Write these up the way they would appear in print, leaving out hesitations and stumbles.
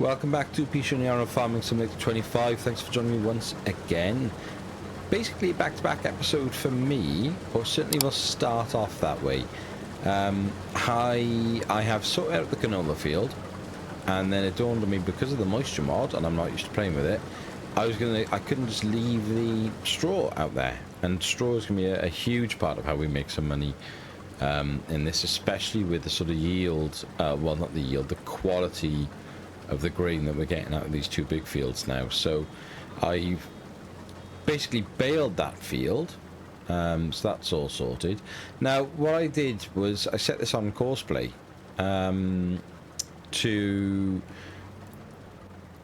Welcome back to Pichonniere Farming Simulator 25. Thanks for joining me once again. Basically a back-to-back episode for me, or certainly we'll start off that way. I have sorted out the canola field, and then it dawned on me, because of the moisture mod, and I'm not used to playing with it, I couldn't just leave the straw out there, and straw is going to be a huge part of how we make some money in this, especially with the sort of yield, well, not the yield, the quality of the grain that we're getting out of these two big fields now. So I've basically baled that field, so that's all sorted. Now what I did was I set this on courseplay to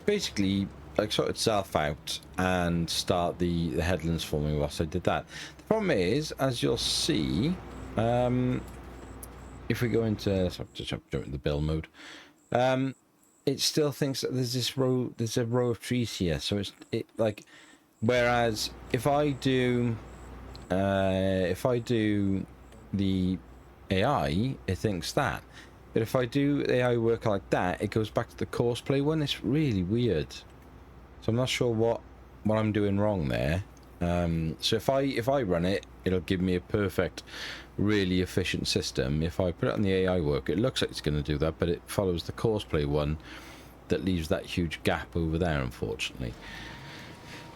basically like sort itself out and start the headlands for me whilst I did that. The problem is, as you'll see, if we go into, so just jump into the build mode, it still thinks that there's a row of trees here, so it like, whereas if I do the AI, it thinks that, but if I do AI work like that, it goes back to the courseplay one. It's really weird, so I'm not sure what I'm doing wrong there. So if I run it, it'll give me a perfect, really efficient system. If I put it on the AI work, it looks like it's going to do that, but it follows the courseplay one that leaves that huge gap over there, unfortunately.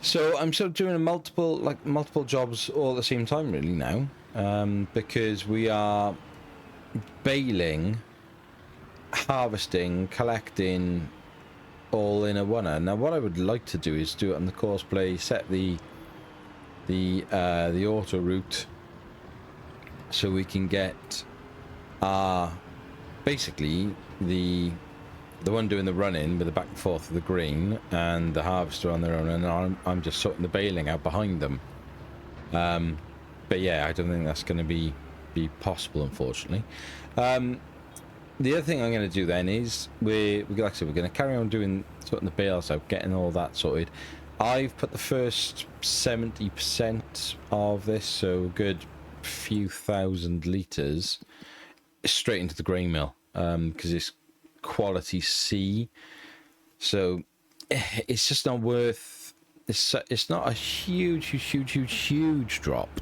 So I'm sort of doing multiple jobs all at the same time really now, because we are baling, harvesting, collecting, all in a one-er. Now what I would like to do is do it on the courseplay, set the auto route, so we can get basically the one doing the run-in with the back and forth of the grain and the harvester on their own, and I'm just sorting the baling out behind them. But yeah, I don't think that's going to be possible, unfortunately. The other thing I'm going to do then is like I said, we're going to carry on doing sorting the bales out, getting all that sorted. I've put the first 70% of this, so a good few thousand litres, straight into the grain mill, because it's quality C, so it's just not worth. It's not a huge drop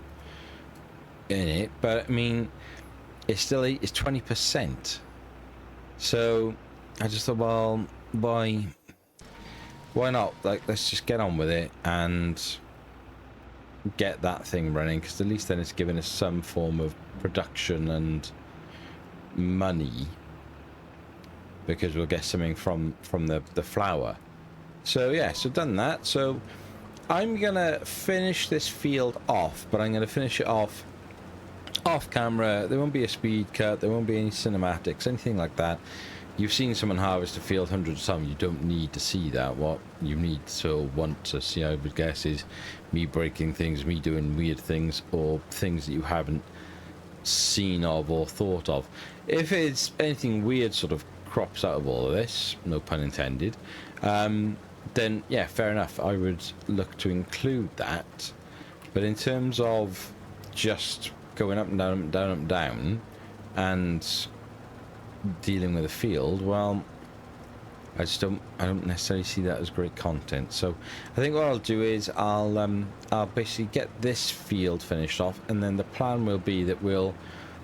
in it, but I mean, it's 20%. So I just thought, well, why not? Like, let's just get on with it and get that thing running, because at least then it's giving us some form of production and money, because we'll get something from the flour. So yeah, so done that. So I'm gonna finish this field off, but I'm gonna finish it off camera. There won't be a speed cut, there won't be any cinematics, anything like that. You've seen someone harvest a field hundreds of times. You don't need to see that. What you need to want to see, I would guess, is me breaking things, me doing weird things, or things that you haven't seen of or thought of. If it's anything weird sort of crops out of all of this, no pun intended, then yeah, fair enough, I would look to include that. But in terms of just going up and down, up and down, up and down, and dealing with a field, well, I don't necessarily see that as great content. So I think what I'll do is I'll basically get this field finished off, and then the plan will be that we'll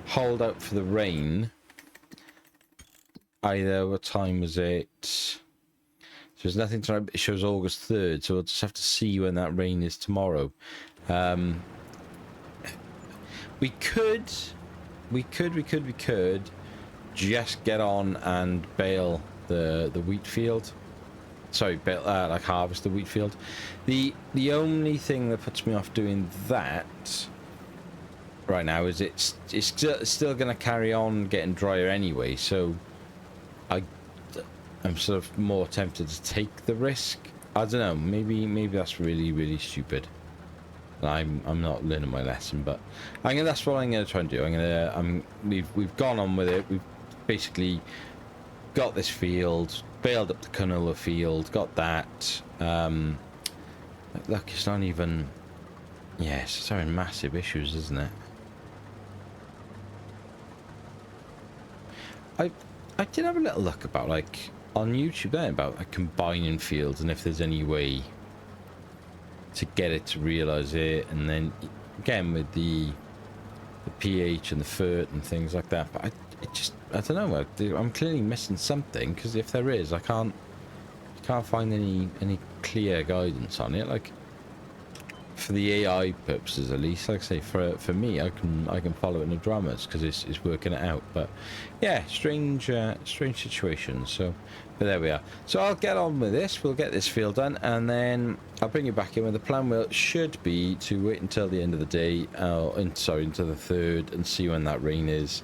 hold out for the rain. Either, what time was it? So there's nothing to, it shows August 3rd, so we'll just have to see when that rain is tomorrow. We could just get on and bale the wheat field. Sorry, like harvest the wheat field. The only thing that puts me off doing that right now is it's still going to carry on getting drier anyway, so I'm sort of more tempted to take the risk. I don't know, maybe that's really stupid. I'm not learning my lesson, but that's what I'm going to try and do. We've gone on with it. We've basically got this field, baled up the canola field, got that. Look, it's not even. Yeah, it's having massive issues, isn't it? I did have a little look about, like, on YouTube then about like combining fields and if there's any way to get it to realize it, and then again with the pH and the fert and things like that. But I don't know. I'm clearly missing something, because if there is, I can't find any clear guidance on it. Like for the AI purposes, at least, like I say, for me, I can follow it in the dramas because it's working it out. But yeah, strange situation. So, but there we are. So I'll get on with this. We'll get this field done, and then I'll bring you back in. With the plan will should be to wait until the end of the day, into the 3rd, and see when that rain is,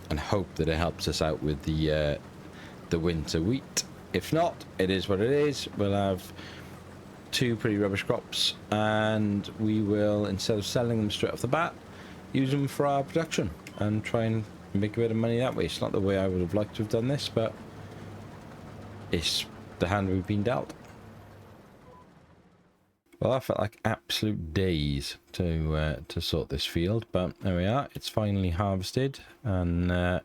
and hope that it helps us out with the winter wheat. If not, it is what it is. We'll have 2 pretty rubbish crops, and we will, instead of selling them straight off the bat, use them for our production and try and make a bit of money that way. It's not the way I would have liked to have done this, but it's the hand we've been dealt. Well, I felt like absolute days to sort this field, but there we are. It's finally harvested and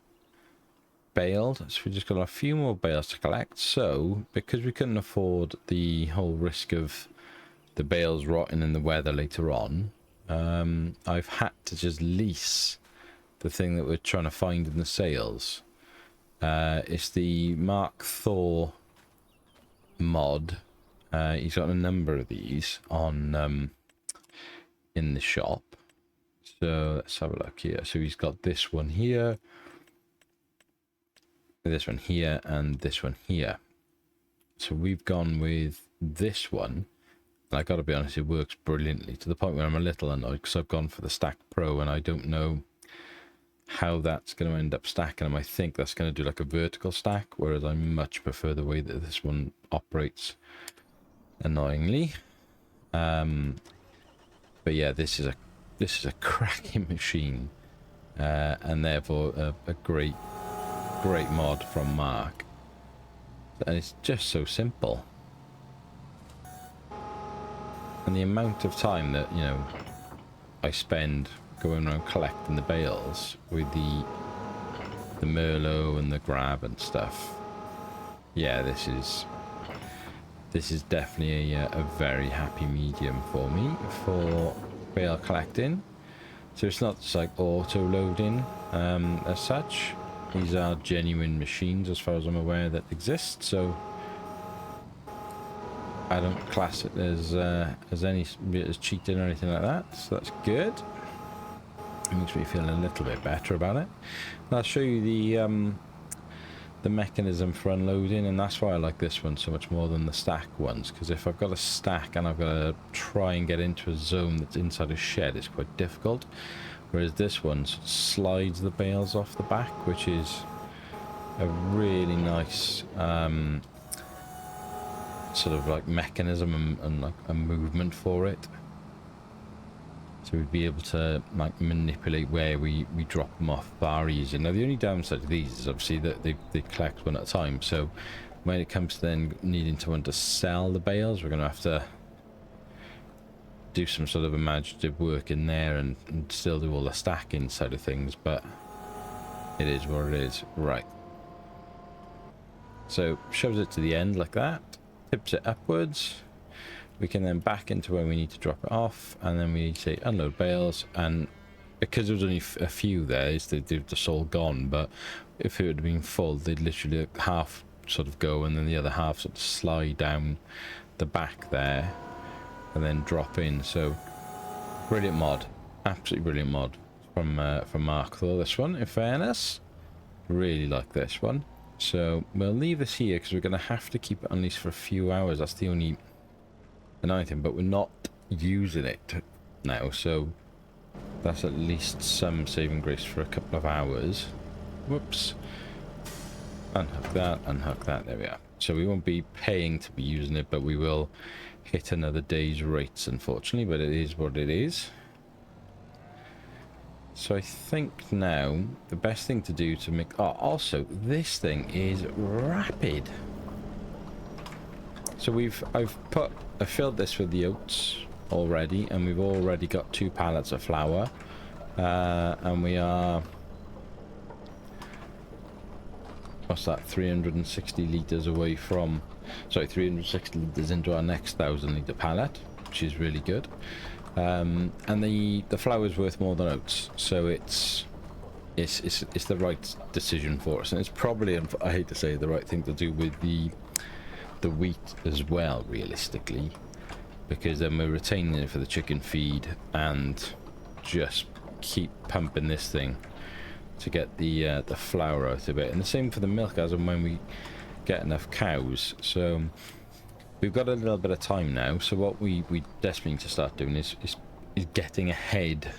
baled, so we just got a few more bales to collect. So because we couldn't afford the whole risk of the bales rotting in the weather later on, I've had to just lease the thing that we're trying to find in the sales. It's the Mark Thor mod. He's got a number of these on in the shop, so let's have a look here. So he's got this one here, this one here, and this one here. So we've gone with this one, and I gotta be honest, it works brilliantly, to the point where I'm a little annoyed because I've gone for the Stack Pro and I don't know how that's going to end up stacking them. I think that's going to do like a vertical stack, whereas I much prefer the way that this one operates, annoyingly. But yeah, this is a cracking machine, and therefore a great mod from Mark, and it's just so simple. And the amount of time that, you know, I spend going around collecting the bales with the Merlot and the Grab and stuff. Yeah, this is definitely a very happy medium for me for bale collecting. So it's not just like auto loading as such. These are genuine machines, as far as I'm aware, that exist. So I don't class it as any as cheating or anything like that. So that's good. It makes me feel a little bit better about it. And I'll show you the mechanism for unloading, and that's why I like this one so much more than the stack ones, because if I've got a stack and I've got to try and get into a zone that's inside a shed, it's quite difficult, whereas this one slides the bales off the back, which is a really nice sort of like mechanism and like a movement for it. So we'd be able to like manipulate where we drop them off far easier. Now the only downside to these is obviously that they collect one at a time. So when it comes to then needing to want to sell the bales, we're going to have to do some sort of imaginative work in there and still do all the stacking side of things. But it is what it is. Right. So shoves it to the end like that, tips it upwards. We can then back into where we need to drop it off, and then we say unload bales. And because there was only a few there, they're just all gone. But if it had been full, they'd literally half sort of go, and then the other half sort of slide down the back there, and then drop in. So brilliant mod, absolutely brilliant mod from Mark Thor. This one, in fairness, really like this one. So we'll leave this here because we're going to have to keep it on least for a few hours. That's the only annoying thing, but we're not using it now, so that's at least some saving grace for a couple of hours. Whoops. Unhook that, there we are. So we won't be paying to be using it, but we will hit another day's rates, unfortunately, but it is what it is. So I think now the best thing to do to make... Oh, also, this thing is rapid. So I've filled this with the oats already, and we've already got 2 pallets of flour, and we are... what's that, 360 litres away from, sorry, 360 litres into our next 1,000 litre pallet, which is really good. And the flour's worth more than oats, so it's the right decision for us, and it's probably, I hate to say, the right thing to do with the wheat as well, realistically, because then we're retaining it for the chicken feed and just keep pumping this thing to get the flour out of it, and the same for the milk as and when we get enough cows. So we've got a little bit of time now, so what we desperately need to start doing is getting ahead,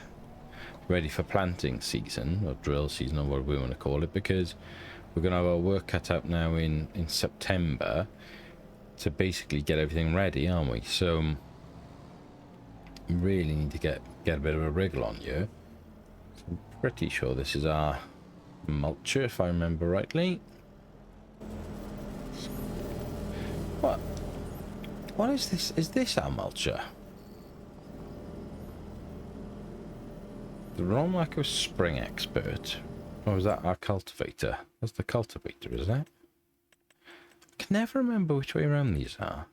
ready for planting season, or drill season, or what we want to call it, because we're going to have our work cut out now in September to basically get everything ready, aren't we? So we really need to get a bit of a wriggle on here. So I'm pretty sure this is our mulcher, if I remember rightly. What is this? Is this our mulcher? The wrong like a spring expert. Or was that our cultivator? That's the cultivator, isn't it? I can never remember which way around these are.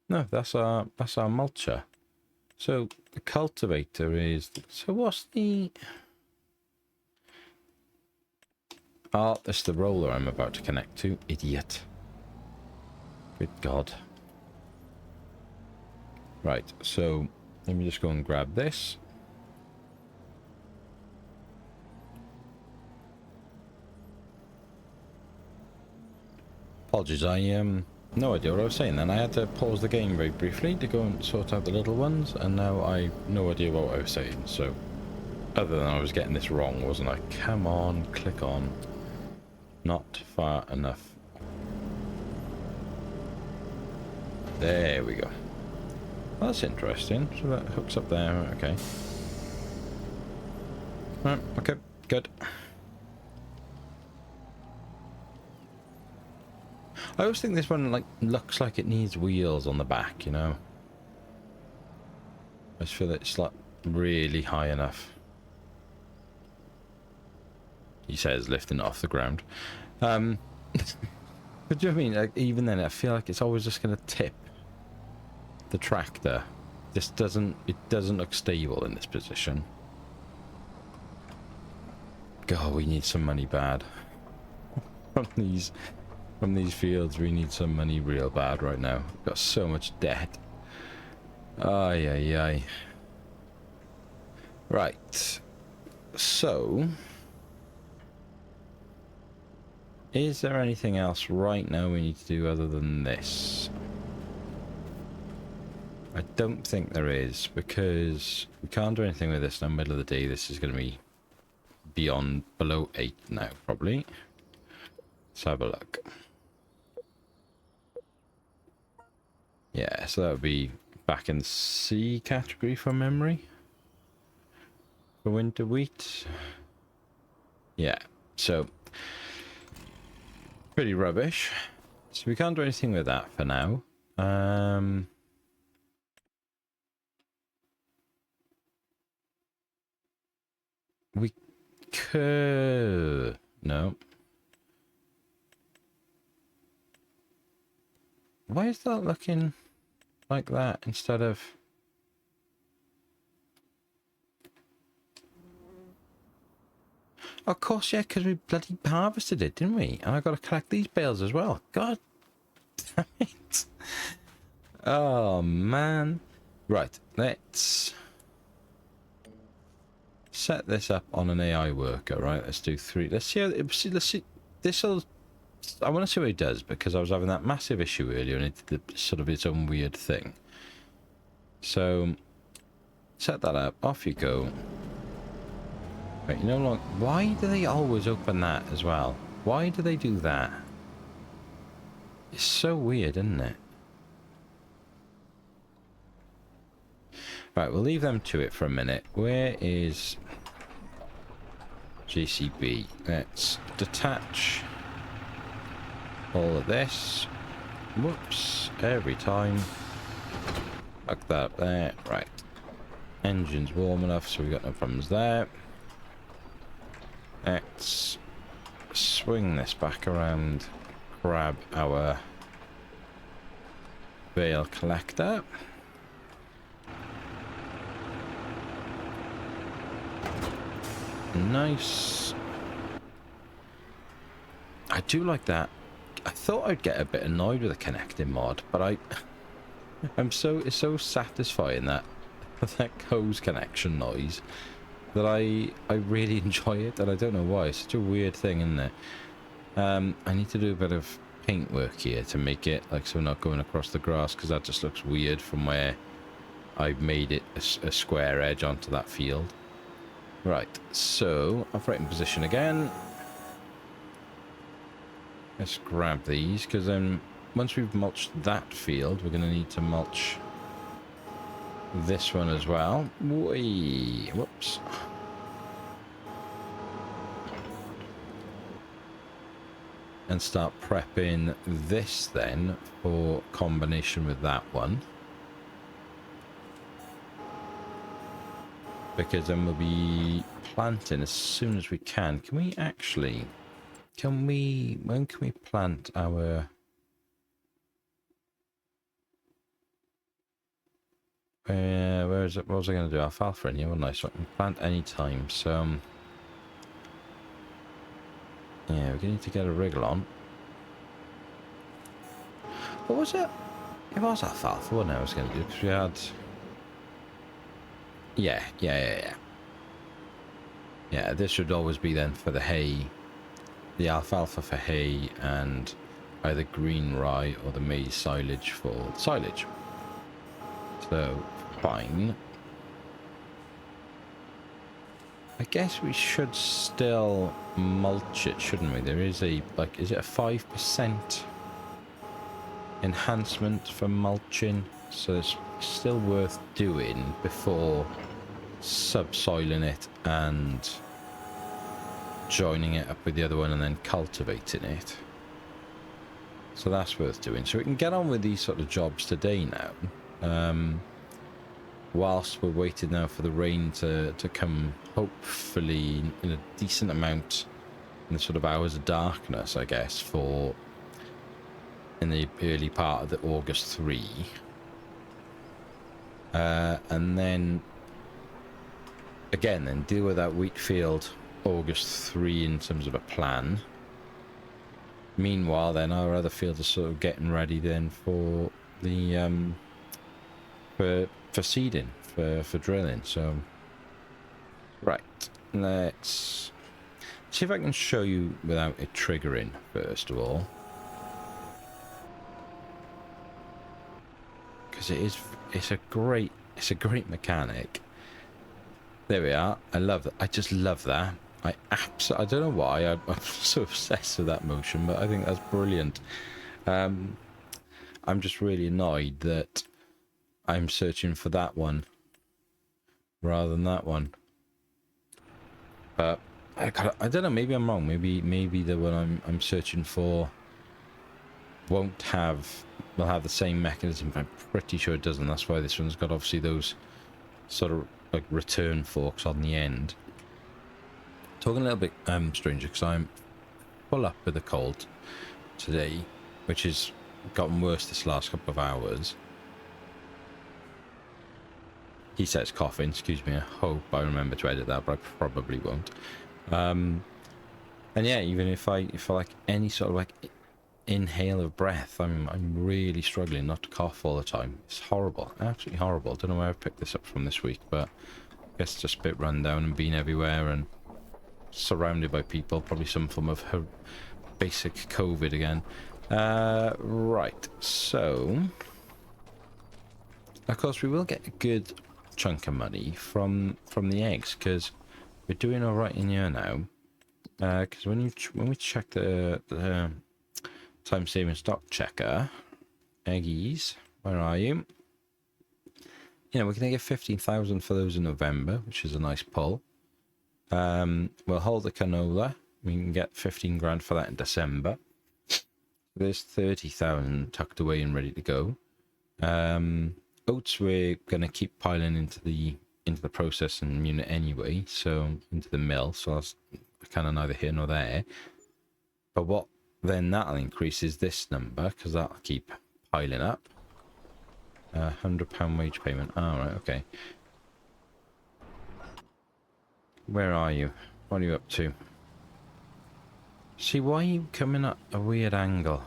No, that's our mulcher. So the cultivator is, so what's the, oh, that's the roller I'm about to connect to. Idiot. Good God. Right, so let me just go and grab this. Apologies, I no idea what I was saying then. I had to pause the game very briefly to go and sort out the little ones, and now I have no idea what I was saying. So, other than I was getting this wrong, wasn't I? Come on, click on. Not far enough. There we go. Well, that's interesting. So that hooks up there. Okay. Right, okay, good. I always think this one looks like it needs wheels on the back, you know. I just feel that it's like really high enough. He says lifting it off the ground. But do you know what I mean? Like, even then, I feel like it's always just going to tip the tractor. It doesn't look stable in this position. God, we need some money bad. From these fields, we need some money real bad right now. We've got so much debt. Ay, ay, ay. Right. So, is there anything else right now we need to do other than this? I don't think there is, because we can't do anything with this in the middle of the day. This is going to be below 8 now, probably. Let's have a look. Yeah, so that would be back in the C category from memory. For winter wheat. Yeah, so pretty rubbish. So we can't do anything with that for now. We could... No. Why is that looking like that instead of... Of course, yeah, because we bloody harvested it, didn't we? And I got to collect these bales as well. God damn it. Oh, man. Right, let's set this up on an AI worker, right? Let's do 3. Let's see how... Let's see. This'll... I want to see what it does, because I was having that massive issue earlier and it did sort of its own weird thing. So, set that up. Off you go. Right, you know, like, why do they always open that as well? Why do they do that? It's so weird, isn't it? Right, we'll leave them to it for a minute. Where is JCB? Let's detach all of this. Whoops, every time. Fuck that up there. Right. Engine's warm enough, so we've got no problems there. Let's swing this back around, grab our bale collector. Nice. I do like that. I thought I'd get a bit annoyed with the connecting mod, but it's so satisfying that that hose connection noise that I really enjoy it, and I don't know why. It's such a weird thing, isn't it? I need to do a bit of paint work here to make it like so we're not going across the grass, because that just looks weird from where I've made it a square edge onto that field. Right, so operating position again. Let's grab these, because then once we've mulched that field, we're going to need to mulch this one as well. Whee! Whoops. And start prepping this then for combination with that one. Because then we'll be planting as soon as we can. Can we actually... when can we plant our... where is it? What was I going to do? Alfalfa in here, wasn't I? So I can plant any time. So, yeah, we're going to need to get a wriggle on. What was it? It was alfalfa, wasn't it? I was going to do, because we had... Yeah, this should always be then for the hay. The alfalfa for hay, and either green rye or the maize silage for silage. So, fine. I guess we should still mulch it, shouldn't we? There is a, like, is it a 5% enhancement for mulching? So it's still worth doing before subsoiling it and joining it up with the other one and then cultivating it. So that's worth doing. So we can get on with these sort of jobs today now. Whilst we're waiting now for the rain to come, hopefully in a decent amount in the sort of hours of darkness, I guess, for in the early part of the August 3. And then again, then deal with that wheat field August 3 in terms of a plan. Meanwhile, then our other fields are sort of getting ready then for the for seeding, for drilling. So right, let's see if I can show you without it triggering first of all, because it's a great mechanic. There we are. I love that. I just love that. I don't know why I'm so obsessed with that motion, but I think that's brilliant. I'm just really annoyed that I'm searching for that one rather than that one. But I don't know. Maybe I'm wrong. Maybe the one I'm searching for will have the same mechanism. I'm pretty sure it doesn't. That's why this one's got obviously those sort of like return forks on the end. Talking a little bit stranger, because I'm full up with a cold today, which has gotten worse this last couple of hours. He says coughing, excuse me. I hope I remember to edit that, but I probably won't. And yeah, even if I like any sort of like inhale of breath, I'm really struggling not to cough all the time. It's horrible, absolutely horrible. Don't know where I've picked this up from this week, but I guess just a bit run down and been everywhere and surrounded by people, probably some form of basic COVID again. Right, so of course we will get a good chunk of money from the eggs, because we're doing all right in here now. Because when we check the time saving stock checker, eggies, where are you? You know, we're gonna get 15,000 for those in November, which is a nice pull. We'll hold the canola. We can get 15 grand for that in December. There's 30,000 tucked away and ready to go. Oats we're gonna keep piling into the processing unit anyway, so into the mill. So kind of neither here nor there. But what then that'll increase is this number, because that'll keep piling up. £100 wage payment. All right, okay. Where are you? What are you up to? See, why are you coming at a weird angle?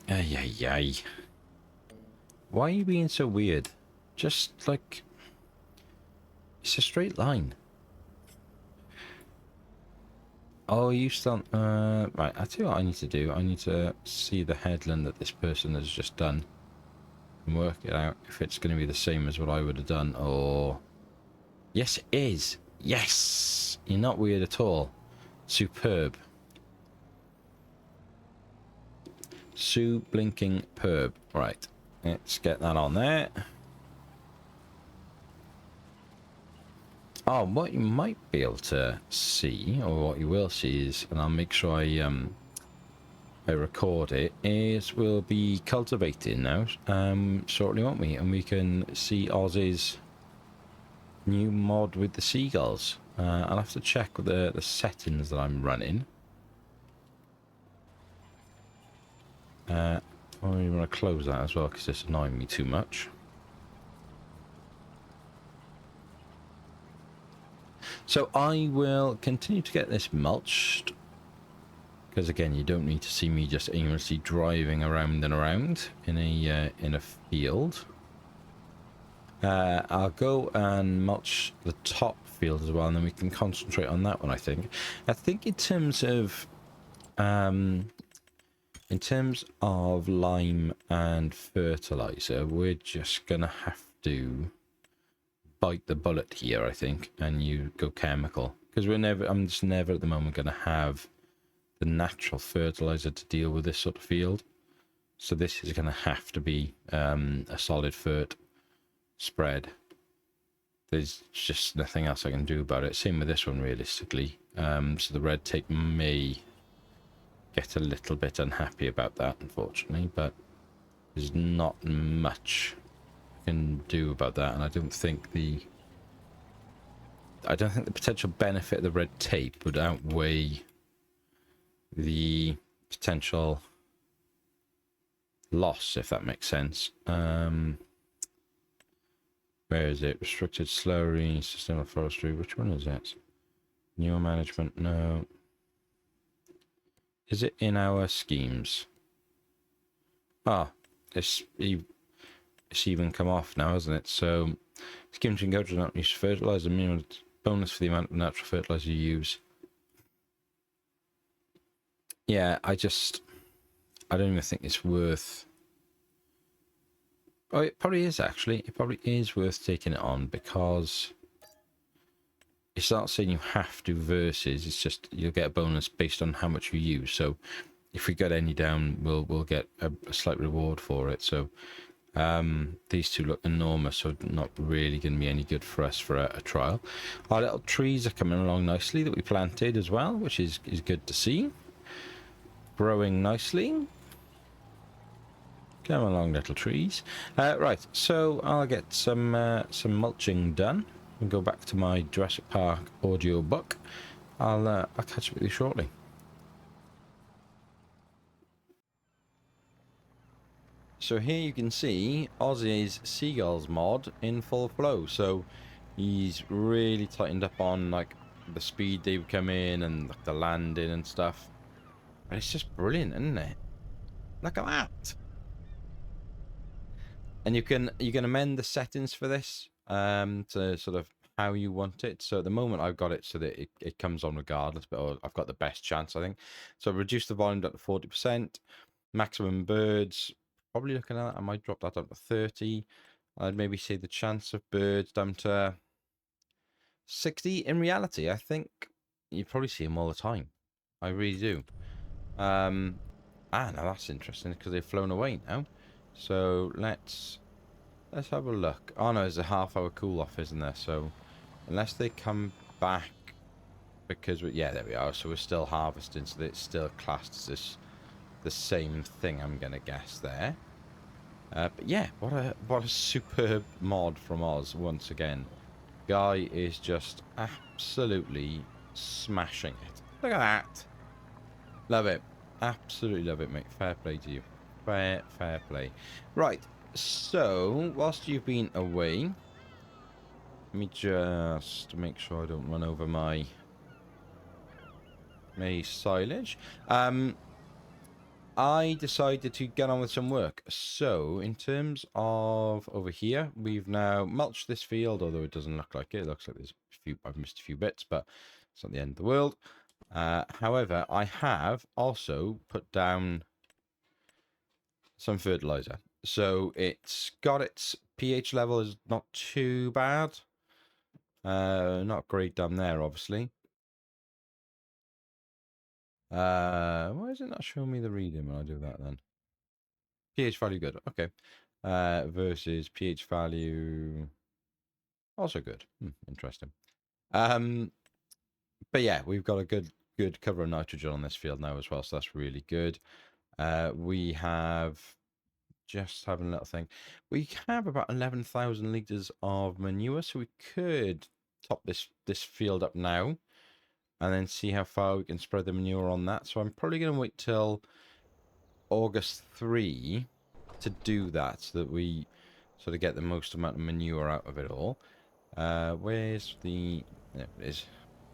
Ay, ay, ay. Why are you being so weird? Just like... It's a straight line. Oh, you still... right, I'll tell you what I need to do. I need to see the headland that this person has just done. And work it out if it's going to be the same as what I would have done, or... Yes, it is! Yes! You're not weird at all. Superb. Blinking perb. Right, let's get that on there. Oh, what you might be able to see, or what you will see is, and I'll make sure I record it, is we'll be cultivating now shortly, won't we? And we can see Oz's new mod with the seagulls. I'll have to check the settings that I'm running. I want to close that as well because it's annoying me too much. So I will continue to get this mulched, because again, you don't need to see me just aimlessly driving around and around in a field. I'll go and mulch the top field as well, and then we can concentrate on that one. I think in terms of lime and fertilizer, we're just gonna have to bite the bullet here, I think, and you go chemical, because I'm just never at the moment gonna have the natural fertilizer to deal with this sort of field. So this is gonna have to be a solid fert spread. There's just nothing else I can do about it. Same with this one, realistically. So the red tape may get a little bit unhappy about that, unfortunately, but there's not much I can do about that, and I don't think the potential benefit of the red tape would outweigh the potential loss, if that makes sense. Where is it? Restricted slurry, sustainable forestry. Which one is it? Newer management? No. Is it in our schemes? Ah, it's even come off now, hasn't it? So, schemes can go to not use fertilizer. Minimum bonus for the amount of natural fertilizer you use. Yeah, I don't even think it's worth... Oh, it probably is, actually. It probably is worth taking it on, because it's not saying you have to versus, it's just you'll get a bonus based on how much you use. So if we get any down, we'll get a slight reward for it. So these two look enormous, so not really going to be any good for us for a trial. Our little trees are coming along nicely that we planted as well, which is good to see. Growing nicely. Come along, little trees. Right, so I'll get some mulching done and go back to my Jurassic Park audio book. I'll catch up with you shortly. So here you can see Ozzy's Seagull Mod in full flow. So he's really tightened up on like the speed they would come in and like, the landing and stuff. And it's just brilliant, isn't it? Look at that. And you can amend the settings for this to sort of how you want it. So at the moment I've got it so that it comes on regardless, but I've got the best chance, I think. So reduce the volume down to 40%. Maximum birds, probably looking at, I might drop that down to 30. I'd maybe say the chance of birds down to 60. In reality, I think you probably see them all the time. I really do. Now that's interesting because they've flown away now. So let's have a look. Oh no, there's a half-hour cool-off, isn't there? So unless they come back, because yeah, there we are. So we're still harvesting, so it's still classed as the same thing, I'm gonna guess there. But yeah, what a superb mod from Oz once again. Guy is just absolutely smashing it. Look at that. Love it. Absolutely love it, mate. Fair play to you. Fair play. Right. So, whilst you've been away, let me just make sure I don't run over my silage. I decided to get on with some work. So, in terms of over here, we've now mulched this field, although it doesn't look like it. It looks like there's a few, I've missed a few bits, but it's not the end of the world. However, I have also put down some fertilizer. So it's got its pH level is not too bad. Not great down there, obviously. Why is it not showing me the reading when I do that then? pH value good. Okay. Versus pH value also good. Interesting. But yeah, we've got a good cover of nitrogen on this field now as well, so that's really good. We have just having a little thing. We have about 11,000 litres of manure, so we could top this field up now and then see how far we can spread the manure on that. So I'm probably going to wait till August 3 to do that so that we sort of get the most amount of manure out of it all. Where's the... There it is.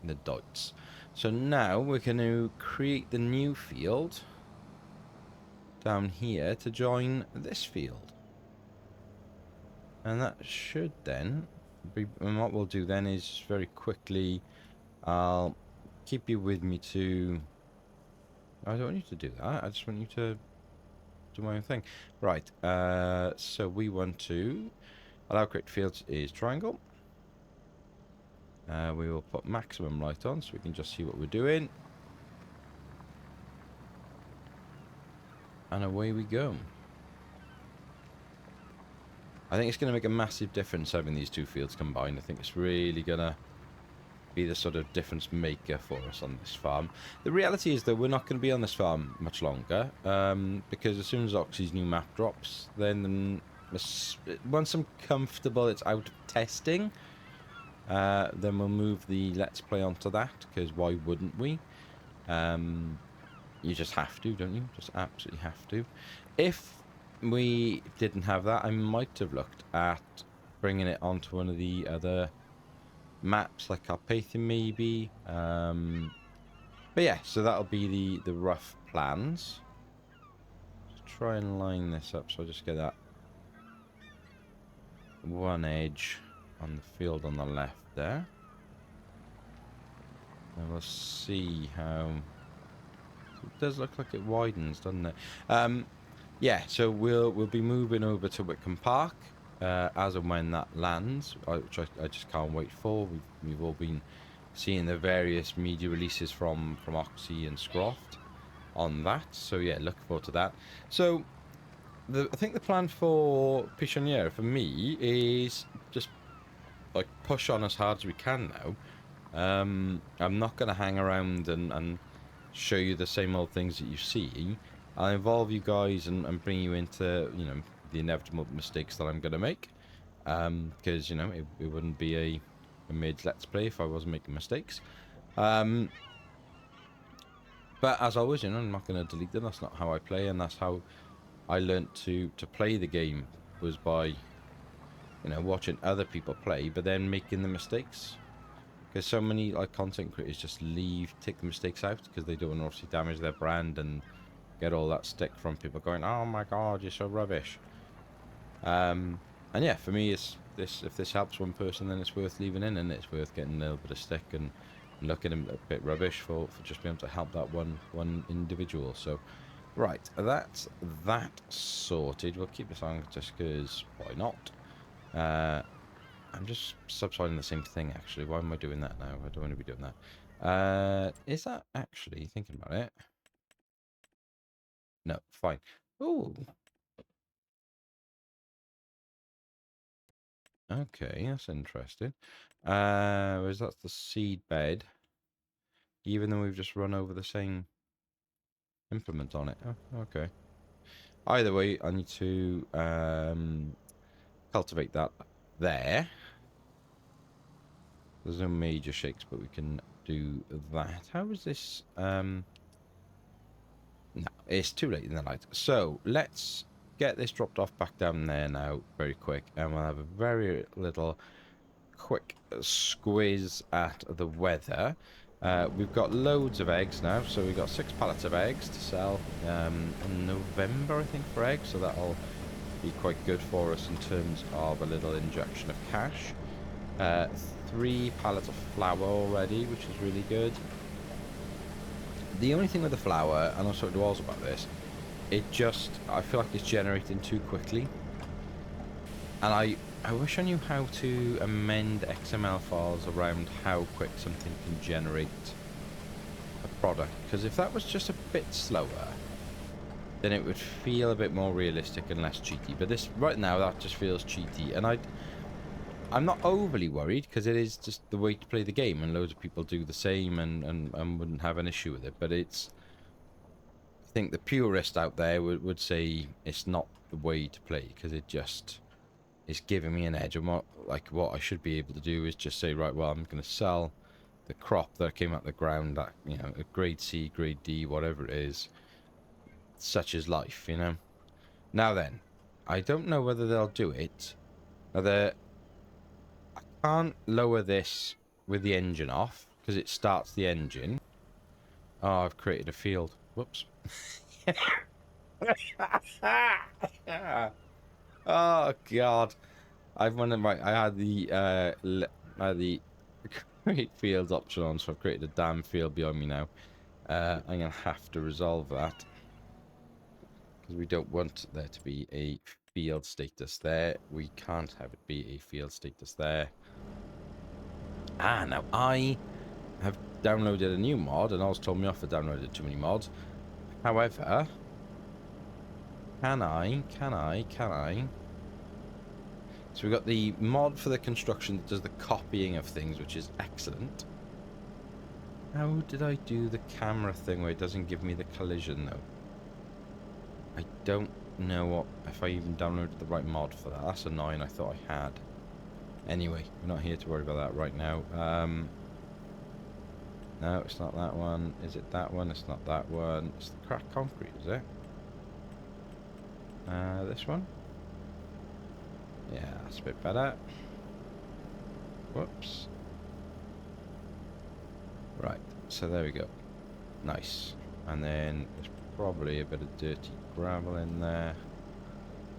The dots. So now we're going to create the new field down here to join this field. And that should then be... And what we'll do then is very quickly... I'll keep you with me to... I don't want you to do that. I just want you to do my own thing. Right. So we want to... Allow create fields is triangle. We will put maximum light on so we can just see what we're doing. And away we go. I think it's going to make a massive difference having these two fields combined. I think it's really going to be the sort of difference maker for us on this farm. The reality is that we're not going to be on this farm much longer, because as soon as Oxy's new map drops, then once I'm comfortable it's out of testing, then we'll move the Let's Play onto that, because why wouldn't we? You just have to, don't you? Just absolutely have to. If we didn't have that, I might have looked at bringing it onto one of the other maps, like Carpathian maybe. But yeah, so that'll be the rough plans. Just try and line this up so I just get that one edge on the field on the left there. And we'll see how... It does look like it widens, doesn't it? Yeah, so we'll be moving over to Wickham Park as and when that lands, which I just can't wait for. We've all been seeing the various media releases from Oxy and Scroft on that. So yeah, looking forward to that. So I think the plan for Pichonniere for me is just like push on as hard as we can now. I'm not going to hang around and show you the same old things that you see. I'll involve you guys and bring you into, you know, the inevitable mistakes that I'm going to make. Because, you know, it wouldn't be a mid Let's Play if I wasn't making mistakes. But as always, you know, I'm not going to delete them. That's not how I play, and that's how I learnt to play the game, was by, you know, watching other people play, but then making the mistakes. Because so many like content creators just take the mistakes out because they don't want to obviously damage their brand and get all that stick from people going, oh my god, you're so rubbish. And yeah, for me, if this helps one person, then it's worth leaving in, and it's worth getting a little bit of stick and looking a bit rubbish for just being able to help that one individual. So right, that's that sorted. We'll keep this on just because why not? I'm just subsiding the same thing, actually. Why am I doing that now? I don't want to be doing that. Is that actually, thinking about it? No, fine. Oh. Okay, that's interesting. Whereas that's the seed bed. Even though we've just run over the same implement on it. Oh, okay. Either way, I need to cultivate that there. There's no major shakes, but we can do that. How is this? No, it's too late in the night. So let's get this dropped off back down there now, very quick, and we'll have a very little quick squiz at the weather. We've got loads of eggs now, so we've got 6 pallets of eggs to sell in November, I think, for eggs, so that'll be quite good for us in terms of a little injection of cash. 3 pallets of flour already, which is really good. The only thing with the flour, and I was talking to Oz about this, I feel like it's generating too quickly. And I wish I knew how to amend XML files around how quick something can generate a product. Because if that was just a bit slower, then it would feel a bit more realistic and less cheaty. But this, right now, that just feels cheaty. And I'm not overly worried, because it is just the way to play the game, and loads of people do the same and wouldn't have an issue with it. But I think the purist out there would say it's not the way to play, because it's giving me an edge. And what I should be able to do is just say, right, well, I'm going to sell the crop that came out of the ground at, a grade C, grade D, whatever it is. Such is life, Now then, I don't know whether they'll do it. I can't lower this with the engine off, because it starts the engine. Oh, I've created a field. Whoops. Oh, God. I've wondered, right, I had the create fields option on, so I've created a damn field behind me now. I'm going to have to resolve that, because we don't want there to be a field status there. We can't have it be a field status there. Now I have downloaded a new mod, and I was told me off for downloading too many mods. However, can I? So we've got the mod for the construction that does the copying of things, which is excellent. How did I do the camera thing where it doesn't give me the collision, though? I don't know if I even downloaded the right mod for that. That's annoying. I thought I had. Anyway, we're not here to worry about that right now. No, it's not that one. Is it that one? It's not that one. It's the cracked concrete, is it? This one? Yeah, that's a bit better. Whoops. Right, so there we go. Nice. And then there's probably a bit of dirty gravel in there.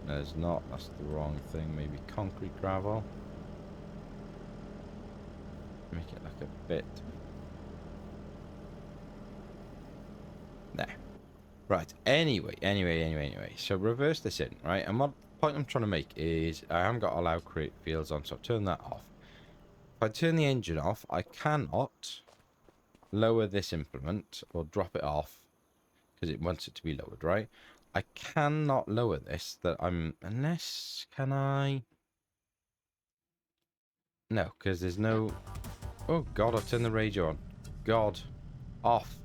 No, there's not. That's the wrong thing. Maybe concrete gravel. Make it like a bit. There. Right. Anyway. So reverse this in, right? And what point I'm trying to make is I haven't got allow create fields on, so I've turned that off. If I turn the engine off, I cannot lower this implement or drop it off because it wants it to be lowered, right? I cannot lower this unless, can I? No, because there's no, oh God, I've turned the radio on. God, off.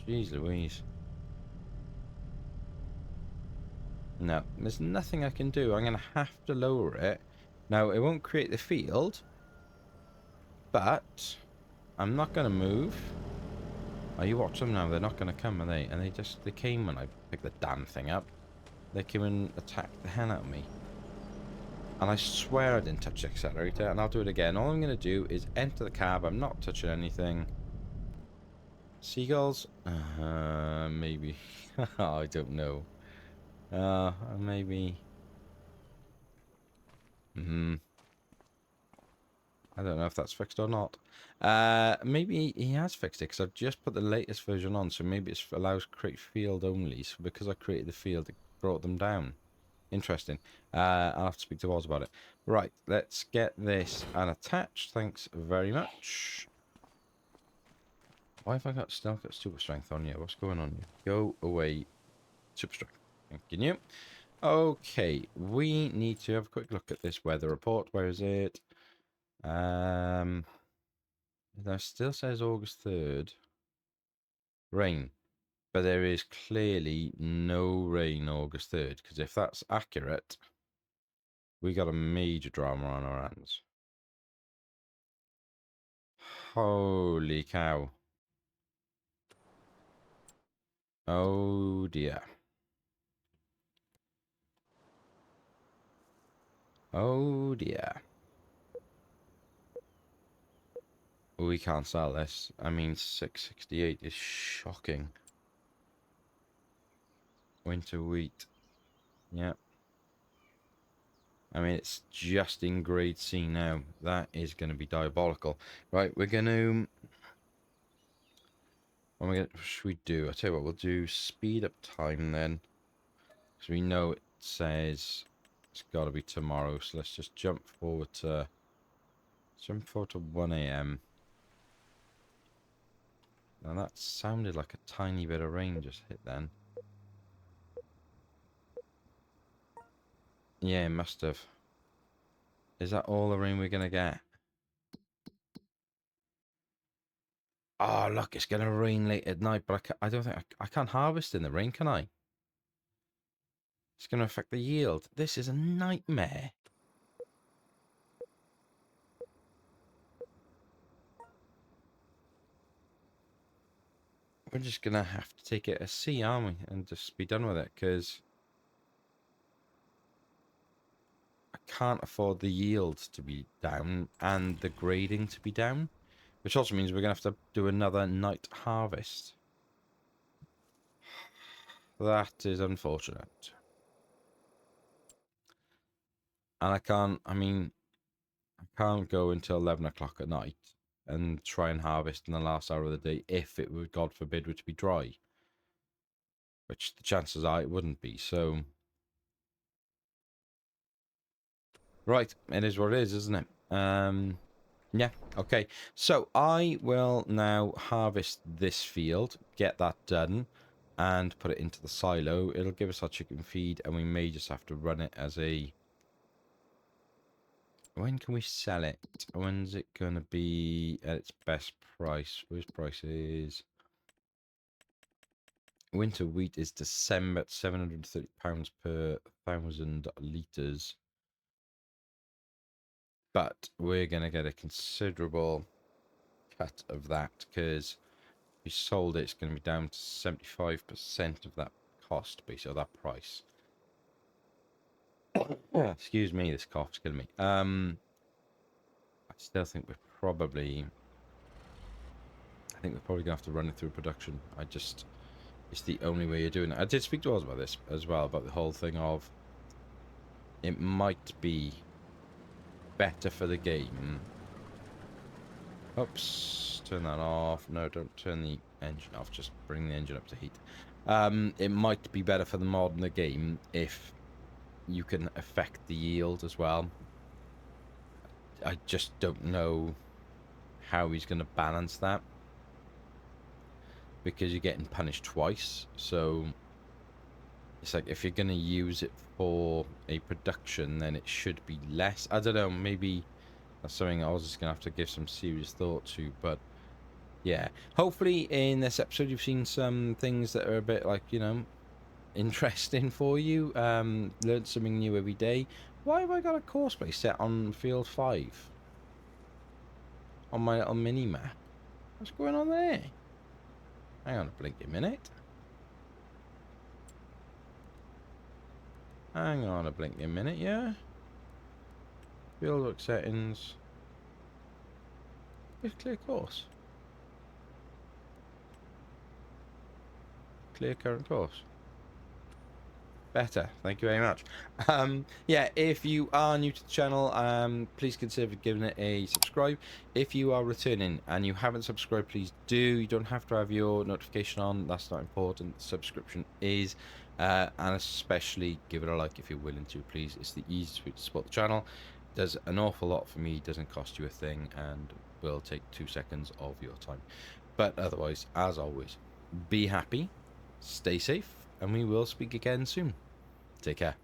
Jeez Louise. No, there's nothing I can do. I'm going to have to lower it. Now, it won't create the field, but I'm not going to move. Oh, you watch them now. They're not going to come, are they? And they came when I picked the damn thing up. They came and attacked the hell out of me. And I swear I didn't touch the accelerator, and I'll do it again. All I'm going to do is enter the cab. I'm not touching anything. Seagulls? Maybe. I don't know. Maybe. I don't know if that's fixed or not. Maybe he has fixed it because I've just put the latest version on, so maybe it allows create field only. So because I created the field, it brought them down. Interesting. I'll have to speak to Oz about it. Right, let's get this unattached. Thanks very much. Why have I still got super strength on you? What's going on here? Go away. Super strength. Thank you. Okay, we need to have a quick look at this weather report. Where is it? That still says August 3rd. Rain. But there is clearly no rain August 3rd, because if that's accurate, we got a major drama on our hands. Holy cow. Oh dear. Oh dear. We can't sell this. I mean, 668 is shocking. Winter wheat. Yeah. I mean, it's just in grade C now. That is going to be diabolical. Right, we're going to... What should we do? I'll tell you what, we'll do speed up time then. Because we know it says it's got to be tomorrow. So let's just jump forward to 1 a.m. Now that sounded like a tiny bit of rain just hit then. Yeah, it must have. Is that all the rain we're going to get? Oh, look, it's going to rain late at night, but I don't think I can't harvest in the rain, can I? It's going to affect the yield. This is a nightmare. We're just going to have to take it as C, aren't we? And just be done with it, because I can't afford the yield to be down and the grading to be down. Which also means we're going to have to do another night harvest. That is unfortunate. And I can't go until 11 o'clock at night and try and harvest in the last hour of the day if it would, God forbid, were to be dry. Which the chances are it wouldn't be, so... Right, it is what it is, isn't it? Yeah, okay. So I will now harvest this field, get that done, and put it into the silo. It'll give us our chicken feed, and we may just have to run it as a... When can we sell it? When's it going to be at its best price? Whose price is... Winter wheat is December at £730 per 1,000 litres. But we're going to get a considerable cut of that, because if we sold it, it's going to be down to 75% of that cost, basically, of that price. Excuse me, this cough's killing me. I still think we're probably... I think we're probably going to have to run it through production. It's the only way you're doing it. I did speak to Oz about this as well, about the whole thing of... It might be better for the game. Oops, turn that off. No, don't turn the engine off, just bring the engine up to heat. It might be better for the mod in the game if you can affect the yield as well. I just don't know how he's going to balance that, because you're getting punished twice. So it's like, if you're going to use it for a production, then it should be less. I don't know, maybe that's something I was just going to have to give some serious thought to. But yeah, hopefully in this episode you've seen some things that are a bit, like, you know, interesting for you. Learned something new every day. Why have I got a courseplay set on field 5 on my little mini map? What's going on there? Hang on a blinking minute. Hang on a blinking minute, yeah. Fieldwork settings. Just clear course. Clear current course. Better, thank you very much. Yeah, if you are new to the channel, please consider giving it a subscribe. If you are returning and you haven't subscribed, please do. You don't have to have your notification on, that's not important. Subscription is, and especially give it a like if you're willing to, please. It's the easiest way to support the channel. It does an awful lot for me, doesn't cost you a thing, and will take 2 seconds of your time. But otherwise, as always, be happy, stay safe, and we will speak again soon. Take care.